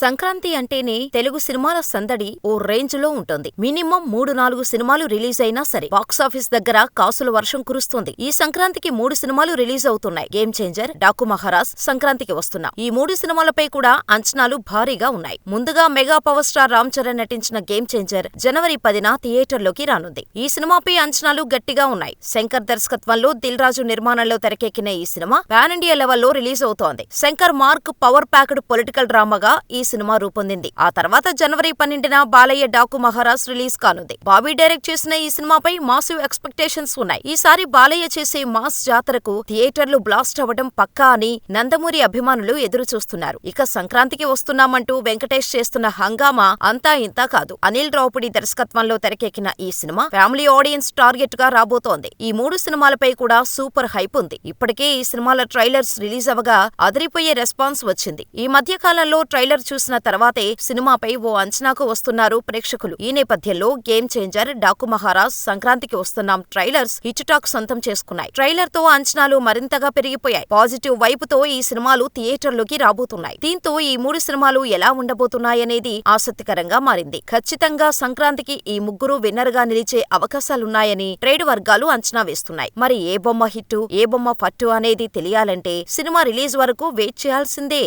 సంక్రాంతి అంటేనే తెలుగు సినిమాల సందడి ఓ రేంజ్ లో ఉంటుంది. మినిమం 3-4 సినిమాలు రిలీజ్ అయినా సరే బాక్సాఫీస్ దగ్గర కాసుల వర్షం కురుస్తుంది. ఈ సంక్రాంతికి 3 సినిమాలు రిలీజ్ అవుతున్నాయి. గేమ్ చేంజర్, డాకు మహారాజ్, సంక్రాంతికి వస్తున్నాం. ఈ 3 సినిమాలపై కూడా అంచనాలు భారీగా ఉన్నాయి. ముందుగా mega power star Ram Charan నటించిన గేమ్ చేంజర్ జనవరి 10న థియేటర్లోకి రానుంది. ఈ సినిమాపై అంచనాలు గట్టిగా ఉన్నాయి. శంకర్ దర్శకత్వంలో దిల్ రాజు నిర్మాణంలో తెరకెక్కిన ఈ సినిమా పాన్ ఇండియా లెవెల్లో రిలీజ్ అవుతోంది. Shankar mark power packed political డ్రామాగా ఈ సినిమా రూపొందింది. ఆ తర్వాత జనవరి 12న బాలయ్య డాకు మహారాజ్ రిలీజ్ కానుంది. బాబీ డైరెక్ట్ చేసిన ఈ సినిమాపై మాసివ్ ఎక్స్పెక్టేషన్స్ ఉన్నాయి. ఈసారి బాలయ్య చేసే మాస్ జాతరకు థియేటర్లు బ్లాస్ట్ అవ్వడం పక్కా అని నందమూరి అభిమానులు ఎదురు చూస్తున్నారు. ఇక సంక్రాంతికి వస్తున్నామంటూ వెంకటేష్ చేస్తున్న హంగామా అంతా ఇంతా కాదు. అనిల్ రావుపుడి దర్శకత్వంలో తెరకెక్కిన ఈ సినిమా ఫ్యామిలీ ఆడియన్స్ టార్గెట్ గా రాబోతోంది. ఈ 3 సినిమాలపై కూడా సూపర్ హైప్ ఉంది. ఇప్పటికే ఈ సినిమాల ట్రైలర్స్ రిలీజ్ అవగా అదిరిపోయే రెస్పాన్స్ వచ్చింది. ఈ మధ్య కాలంలో ట్రైలర్ చూసిన తర్వాతే సినిమాపై ఓ అంచనాకు వస్తున్నారు ప్రేక్షకులు. ఈ నేపథ్యంలో గేమ్ చేంజర్, డాకు మహారాజ్, సంక్రాంతికి వస్తున్నాం ట్రైలర్స్ హిట్ టాక్ సొంతం చేసుకున్నాయి. ట్రైలర్ తో అంచనాలు మరింతగా పెరిగిపోయాయి. పాజిటివ్ వైపుతో ఈ సినిమాలు థియేటర్లోకి రాబోతున్నాయి. దీంతో ఈ 3 సినిమాలు ఎలా ఉండబోతున్నాయనేది ఆసక్తికరంగా మారింది. ఖచ్చితంగా సంక్రాంతికి ఈ ముగ్గురు విన్నర్ గా నిలిచే అవకాశాలున్నాయని ట్రేడ్ వర్గాలు అంచనా వేస్తున్నాయి. మరి ఏ బొమ్మ హిట్టు, ఏ బొమ్మ ఫట్టు అనేది తెలియాలంటే సినిమా రిలీజ్ వరకు వెయిట్ చేయాల్సిందే.